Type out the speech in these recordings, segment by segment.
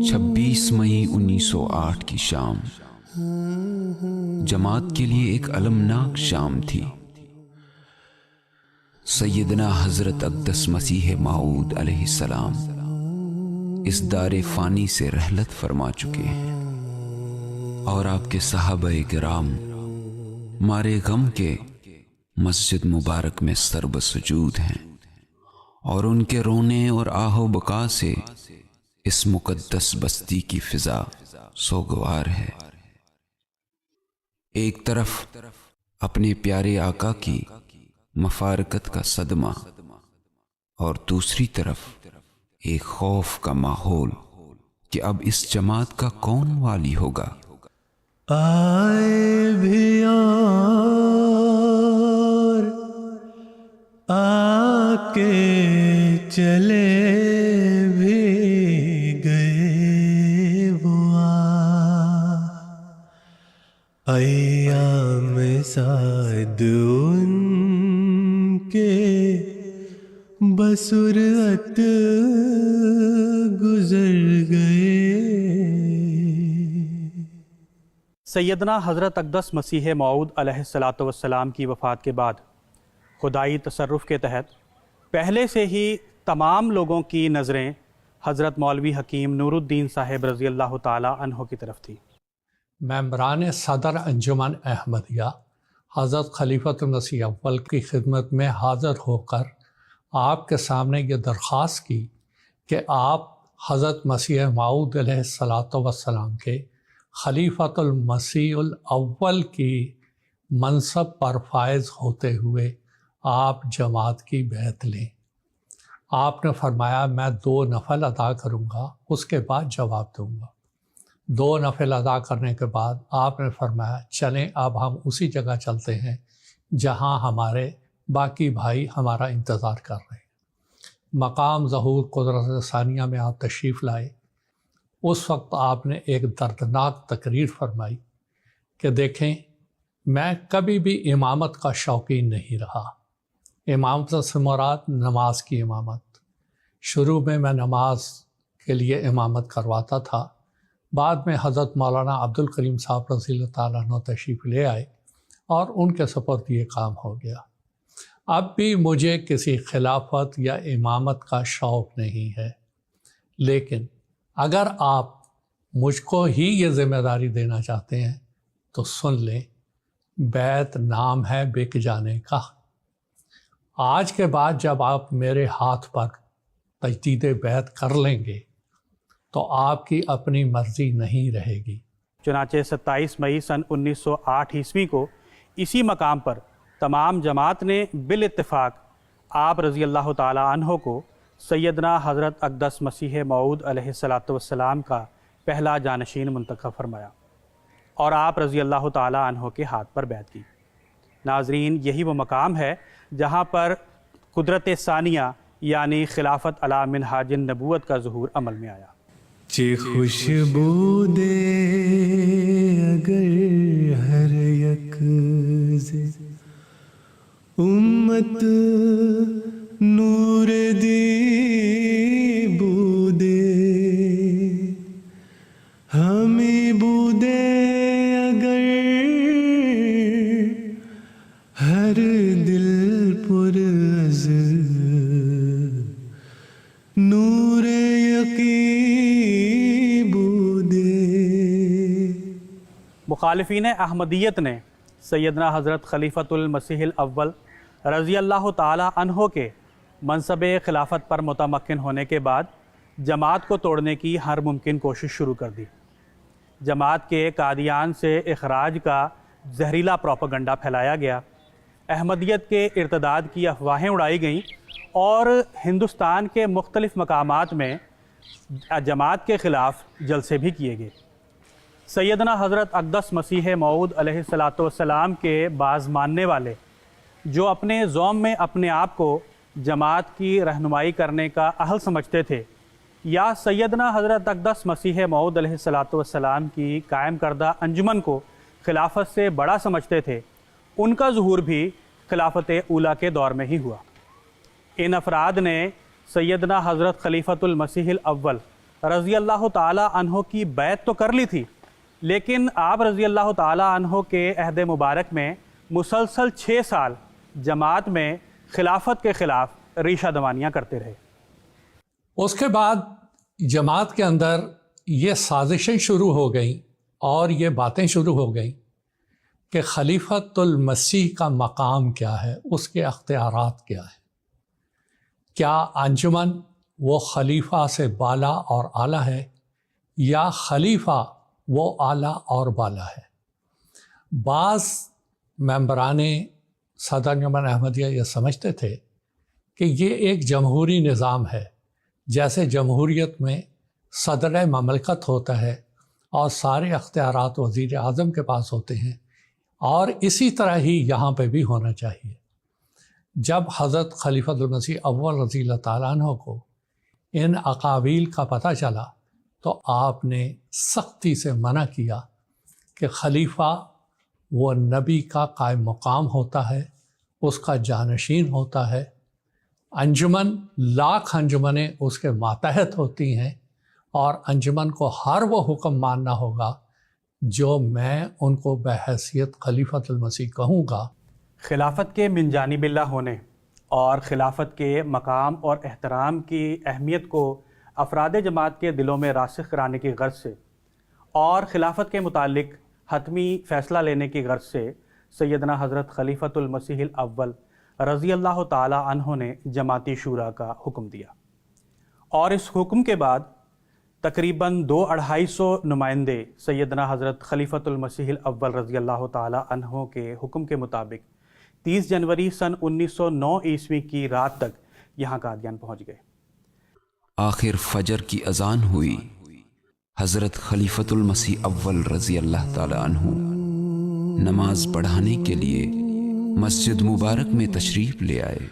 چھبیس مئی 1908 کی شام جماعت کے لیے ایک المناک شام تھی۔ سیدنا حضرت اقدس مسیح موعود علیہ السلام اس دار فانی سے رحلت فرما چکے ہیں، اور آپ کے صحابہ کرام مارے غم کے مسجد مبارک میں سرب سجود ہیں، اور ان کے رونے اور آہ و بکا سے اس مقدس بستی کی فضا سوگوار ہے۔ ایک طرف اپنے پیارے آقا کی مفارقت کا صدمہ، اور دوسری طرف ایک خوف کا ماحول کہ اب اس جماعت کا کون والی ہوگا۔ آئے بھی اور آ کے چلے بھی گئے وہ ایام سعد ان کے بسرعت گزر گئے۔ سیدنا حضرت اقدس مسیح موعود علیہ السلام کی وفات کے بعد خدائی تصرف کے تحت پہلے سے ہی تمام لوگوں کی نظریں حضرت مولوی حکیم نور الدین صاحب رضی اللہ تعالی عنہ کی طرف تھی۔ ممبران صدر انجمن احمدیہ حضرت خلیفۃ المسیح اول کی خدمت میں حاضر ہو کر آپ کے سامنے یہ درخواست کی کہ آپ حضرت مسیح موعود علیہ السلام کے خلیفۃ المسیح الاول کی منصب پر فائز ہوتے ہوئے آپ جماعت کی بیعت لیں۔ آپ نے فرمایا میں 2 نفل ادا کروں گا، اس کے بعد جواب دوں گا۔ 2 نفل ادا کرنے کے بعد آپ نے فرمایا چلیں اب ہم اسی جگہ چلتے ہیں جہاں ہمارے باقی بھائی ہمارا انتظار کر رہے ہیں۔ مقام ظہور قدرت ثانیہ میں آپ تشریف لائے۔ اس وقت آپ نے ایک دردناک تقریر فرمائی کہ دیکھیں میں کبھی بھی امامت کا شوقین نہیں رہا۔ امامت سے مراد نماز کی امامت۔ شروع میں نماز کے لیے امامت کرواتا تھا، بعد میں حضرت مولانا عبد الکریم صاحب رضی اللہ تعالیٰ عنہ تشریف لے آئے اور ان کے سپرد یہ کام ہو گیا۔ اب بھی مجھے کسی خلافت یا امامت کا شوق نہیں ہے، لیکن اگر آپ مجھ کو ہی یہ ذمہ داری دینا چاہتے ہیں تو سن لیں، بیعت نام ہے بک جانے کا۔ آج کے بعد جب آپ میرے ہاتھ پر تجدید بیعت کر لیں گے تو آپ کی اپنی مرضی نہیں رہے گی۔ چنانچہ 27 مئی سن 1908 عیسوی کو اسی مقام پر تمام جماعت نے بالاتفاق آپ رضی اللہ تعالی عنہ کو سیدنا حضرت اقدس مسیح موعود علیہ السلام کا پہلا جانشین منتخب فرمایا اور آپ رضی اللہ تعالی عنہ کے ہاتھ پر بیعت کی۔ ناظرین، یہی وہ مقام ہے جہاں پر قدرت ثانیہ یعنی خلافت علی منہاج النبوت کا ظہور عمل میں آیا۔ چہ خوشبو دے اگر ہر یک ز امت نور دی بودے ہمیں بودے اگر ہر دل پر از نور یقین بودے۔ مخالفین احمدیت نے سیدنا حضرت خلیفۃ المسیح الاول رضی اللہ تعالی عنہ کے منصب خلافت پر متمکن ہونے کے بعد جماعت کو توڑنے کی ہر ممکن کوشش شروع کر دی۔ جماعت کے قادیان سے اخراج کا زہریلا پروپیگنڈا پھیلایا گیا، احمدیت کے ارتداد کی افواہیں اڑائی گئیں اور ہندوستان کے مختلف مقامات میں جماعت کے خلاف جلسے بھی کیے گئے۔ سیدنا حضرت اقدس مسیح موعود علیہ السلام کے بعض ماننے والے جو اپنے زوم میں اپنے آپ کو جماعت کی رہنمائی کرنے کا اہل سمجھتے تھے یا سیدنا حضرت اقدس مسیح موعود علیہ السلام کی قائم کردہ انجمن کو خلافت سے بڑا سمجھتے تھے، ان کا ظہور بھی خلافت اولیٰ کے دور میں ہی ہوا۔ ان افراد نے سیدنا حضرت خلیفۃ المسیح الاول رضی اللہ تعالی عنہ کی بیعت تو کر لی تھی، لیکن آپ رضی اللہ تعالی عنہ کے عہد مبارک میں مسلسل 6 سال جماعت میں خلافت کے خلاف ریشہ دوانیاں کرتے رہے۔ اس کے بعد جماعت کے اندر یہ سازشیں شروع ہو گئیں اور یہ باتیں شروع ہو گئیں کہ خلیفۃ المسیح کا مقام کیا ہے، اس کے اختیارات کیا ہے، کیا انجمن وہ خلیفہ سے بالا اور اعلیٰ ہے یا خلیفہ وہ اعلیٰ اور بالا ہے۔ بعض ممبران صدر انجمن احمدیہ یہ سمجھتے تھے کہ یہ ایک جمہوری نظام ہے، جیسے جمہوریت میں صدر مملکت ہوتا ہے اور سارے اختیارات وزیر اعظم کے پاس ہوتے ہیں، اور اسی طرح ہی یہاں پہ بھی ہونا چاہیے۔ جب حضرت خلیفۃ المسیح اول رضی اللہ تعالیٰ عنہ کو ان اقاویل کا پتہ چلا تو آپ نے سختی سے منع کیا کہ خلیفہ وہ نبی کا قائم مقام ہوتا ہے، اس کا جانشین ہوتا ہے، انجمن لاکھ انجمنیں اس کے ماتحت ہوتی ہیں، اور انجمن کو ہر وہ حکم ماننا ہوگا جو میں ان کو بحیثیت خلیفۃ المسیح کہوں گا۔ خلافت کے من جانب اللہ ہونے اور خلافت کے مقام اور احترام کی اہمیت کو افراد جماعت کے دلوں میں راسخ کرانے کی غرض سے اور خلافت کے متعلق حتمی فیصلہ لینے کی غرض سے سیدنا حضرت خلیفۃ المسیح الاول رضی اللہ تعالی عنہ نے جماعتی شورا کا حکم دیا، اور اس حکم کے بعد تقریباً 200-250 نمائندے سیدنا حضرت خلیفۃ المسیح الاول رضی اللہ تعالی عنہ کے حکم کے مطابق 30 جنوری سن 1909 عیسوی کی رات تک یہاں قادیان پہنچ گئے۔ آخر فجر کی اذان ہوئی، حضرت خلیفۃ المسیح اول رضی اللہ تعالی عنہ نماز پڑھانے کے لیے مسجد مبارک میں تشریف لے آئے۔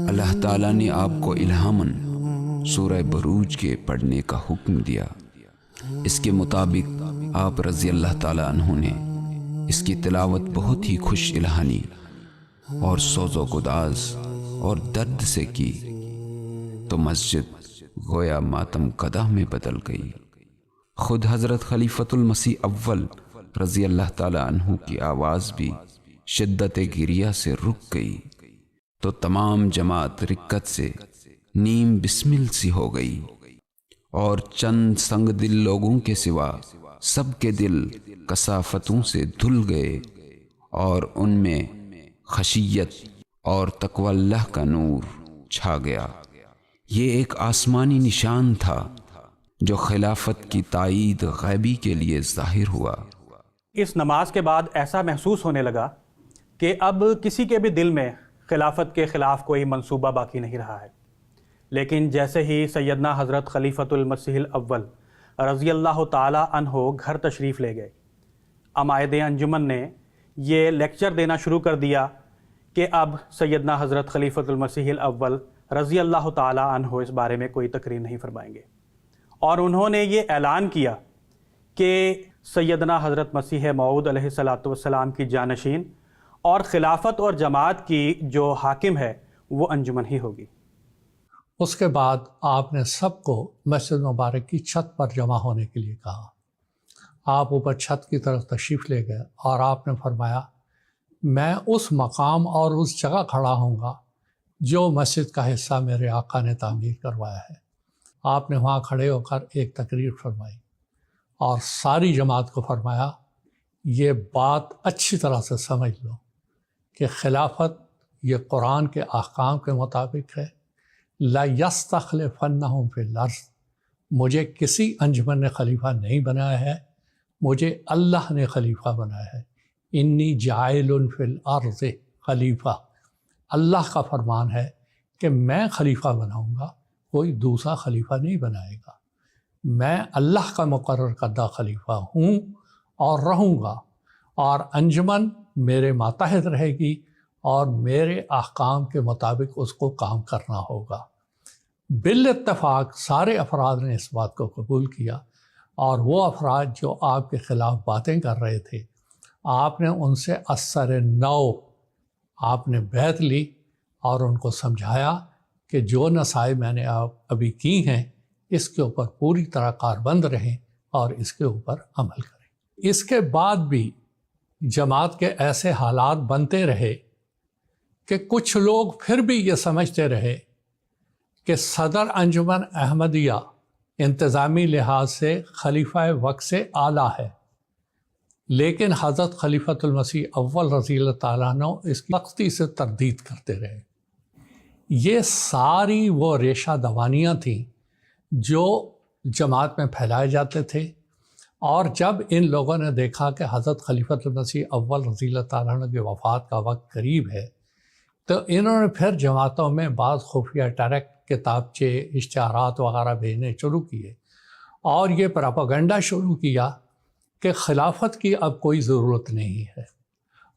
اللہ تعالیٰ نے آپ کو الہاماً سورہ بروج کے پڑھنے کا حکم دیا۔ اس کے مطابق آپ رضی اللہ تعالیٰ عنہ نے اس کی تلاوت بہت ہی خوش الہانی اور سوز و گداز اور درد سے کی تو مسجد گویا ماتم قدہ میں بدل گئی۔ خود حضرت خلیفۃ المسیح اول رضی اللہ تعالیٰ عنہ کی آواز بھی شدت گریہ سے رک گئی تو تمام جماعت رکت سے نیم بسمل سی ہو گئی، اور چند سنگ دل لوگوں کے سوا سب کے دل کثافتوں سے دھل گئے، اور ان میں خشیت اور تقوی اللہ کا نور چھا گیا۔ یہ ایک آسمانی نشان تھا جو خلافت کی تائید غیبی کے لیے ظاہر ہوا۔ اس نماز کے بعد ایسا محسوس ہونے لگا کہ اب کسی کے بھی دل میں خلافت کے خلاف کوئی منصوبہ باقی نہیں رہا ہے، لیکن جیسے ہی سیدنا حضرت خلیفۃ المسیح الاول رضی اللہ تعالی عنہ گھر تشریف لے گئے، عمائد انجمن نے یہ لیکچر دینا شروع کر دیا کہ اب سیدنا حضرت خلیفۃ المسیح الاول رضی اللہ تعالی عنہ اس بارے میں کوئی تقریر نہیں فرمائیں گے، اور انہوں نے یہ اعلان کیا کہ سیدنا حضرت مسیح موعود علیہ الصلوۃ والسلام کی جانشین اور خلافت اور جماعت کی جو حاکم ہے وہ انجمن ہی ہوگی۔ اس کے بعد آپ نے سب کو مسجد مبارک کی چھت پر جمع ہونے کے لیے کہا۔ آپ اوپر چھت کی طرف تشریف لے گئے اور آپ نے فرمایا، میں اس مقام اور اس جگہ کھڑا ہوں گا جو مسجد کا حصہ میرے آقا نے تعمیر کروایا ہے۔ آپ نے وہاں کھڑے ہو کر ایک تقریر فرمائی اور ساری جماعت کو فرمایا، یہ بات اچھی طرح سے سمجھ لو کہ خلافت یہ قرآن کے احکام کے مطابق ہے۔ لا یستخلفنہم فی الارض، مجھے کسی انجمن نے خلیفہ نہیں بنایا ہے، مجھے اللہ نے خلیفہ بنایا ہے۔ انی جاعل فی الارض خلیفہ، اللہ کا فرمان ہے کہ میں خلیفہ بناؤں گا، کوئی دوسرا خلیفہ نہیں بنائے گا۔ میں اللہ کا مقرر کردہ خلیفہ ہوں اور رہوں گا، اور انجمن میرے ماتحت رہے گی اور میرے احکام کے مطابق اس کو کام کرنا ہوگا۔ بالاتفاق سارے افراد نے اس بات کو قبول کیا، اور وہ افراد جو آپ کے خلاف باتیں کر رہے تھے، آپ نے ان سے اثر نو آپ نے بیعت لی اور ان کو سمجھایا کہ جو نصائح میں نے ابھی کی ہیں اس کے اوپر پوری طرح کاربند رہیں اور اس کے اوپر عمل کریں۔ اس کے بعد بھی جماعت کے ایسے حالات بنتے رہے کہ کچھ لوگ پھر بھی یہ سمجھتے رہے کہ صدر انجمن احمدیہ انتظامی لحاظ سے خلیفہ وقت سے اعلیٰ ہے، لیکن حضرت خلیفۃ المسیح اول رضی اللہ تعالیٰ عنہ اس کی سختی سے تردید کرتے رہے۔ یہ ساری وہ ریشہ دوانیاں تھیں جو جماعت میں پھیلائے جاتے تھے، اور جب ان لوگوں نے دیکھا کہ حضرت خلیفۃ المسیح اول رضی اللہ تعالیٰ عنہ کی وفات کا وقت قریب ہے تو انہوں نے پھر جماعتوں میں بعض خفیہ ڈائریکٹ کتابچے اشتہارات وغیرہ بھیجنے شروع کیے اور یہ پراپاگنڈا شروع کیا کہ خلافت کی اب کوئی ضرورت نہیں ہے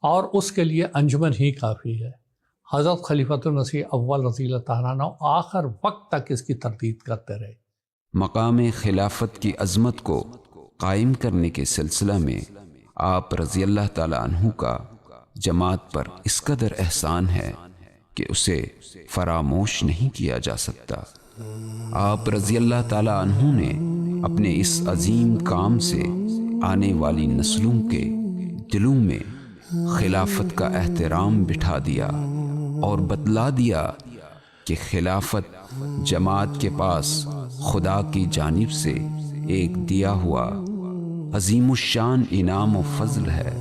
اور اس کے لیے انجمن ہی کافی ہے۔ حضرت خلیفۃ المسیح اول رضی اللہ تعالیٰ عنہ آخر وقت تک اس کی تردید کرتے رہے۔ مقام خلافت کی عظمت کو قائم کرنے کے سلسلہ میں آپ رضی اللہ تعالیٰ عنہ کا جماعت پر اس قدر احسان ہے کہ اسے فراموش نہیں کیا جا سکتا۔ آپ رضی اللہ تعالیٰ عنہ نے اپنے اس عظیم کام سے آنے والی نسلوں کے دلوں میں خلافت کا احترام بٹھا دیا اور بتلا دیا کہ خلافت جماعت کے پاس خدا کی جانب سے ایک دیا ہوا عظیم الشان انعام و فضل ہے۔